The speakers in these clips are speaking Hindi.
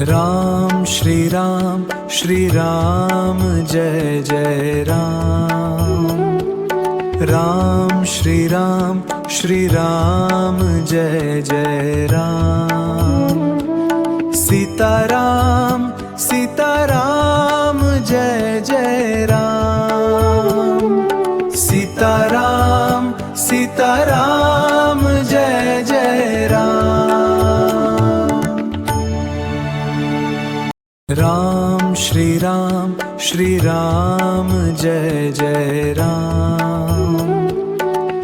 राम श्री राम जय जय राम। राम श्री राम जय जय राम। सीताराम जय जय राम। सीताराम जय जय राम। राम श्री राम जय जय राम।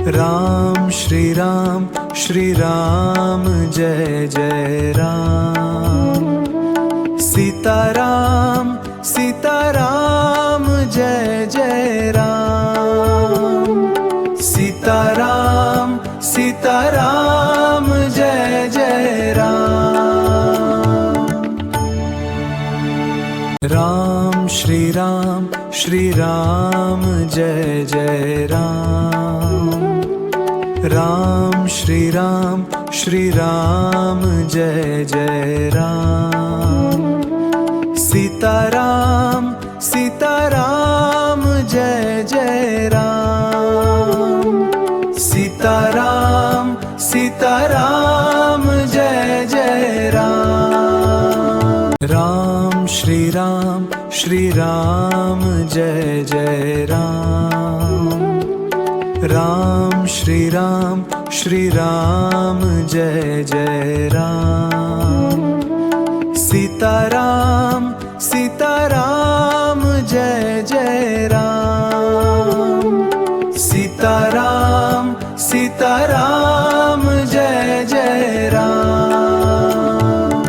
राम श्री राम जय जय राम। सीताराम जय जय राम। सीताराम जय जय राम। राम श्री राम जय जय राम। राम श्री राम जय जय राम। सीताराम जय जय राम। सीताराम जय जय राम। राम श्री राम जय जय राम। राम श्री राम जय जय राम। सीताराम जय जय राम। सीताराम जय जय राम।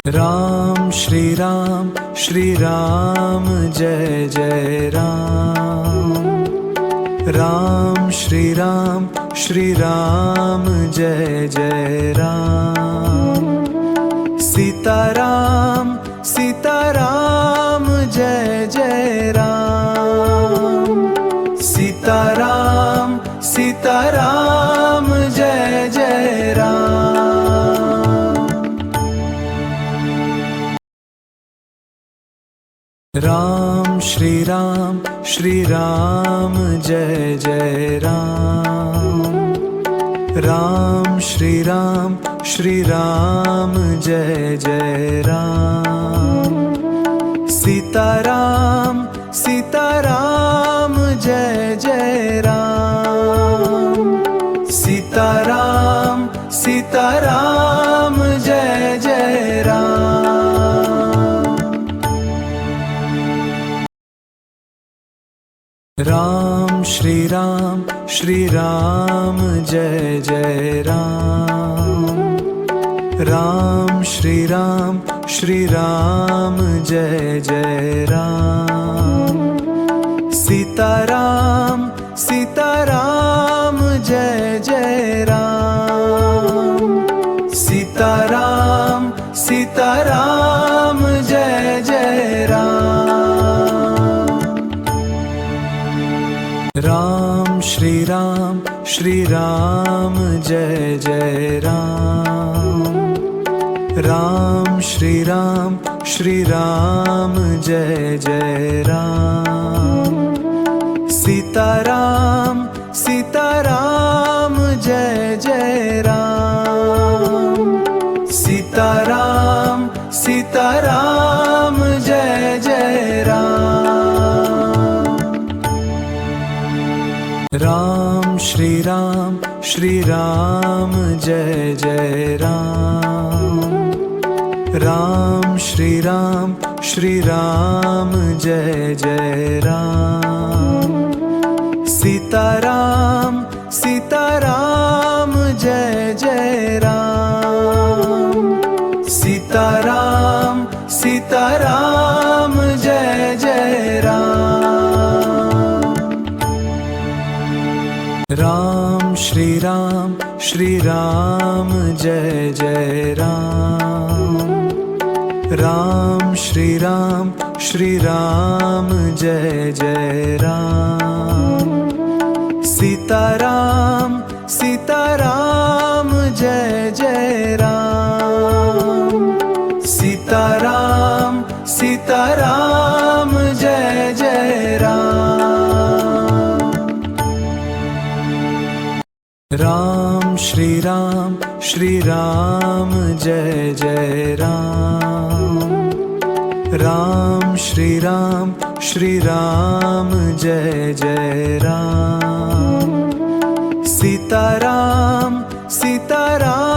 राम श्री राम जय जय राम। राम श्री राम जय जय राम। सीताराम जय जय राम। सीताराम जय जय राम। राम श्री राम जय जय राम। राम श्री राम जय जय राम। सीताराम जय जय राम। सीताराम जय जय राम। राम श्री राम जय जय राम। राम श्री राम जय जय राम। सीताराम जय जय राम। सीताराम जय जय राम। राम श्री राम जय जय राम। राम श्री राम जय जय राम। सीताराम जय जय राम। सीताराम जय जय राम। राम श्री राम जय जय राम। राम श्री राम जय जय राम। सीताराम जय जय राम। सीताराम जय जय राम। राम श्री राम जय जय राम। राम श्री राम जय जय राम। सीताराम जय जय राम। श्री राम जय जय राम, राम श्री राम जय जय राम, सीताराम सीताराम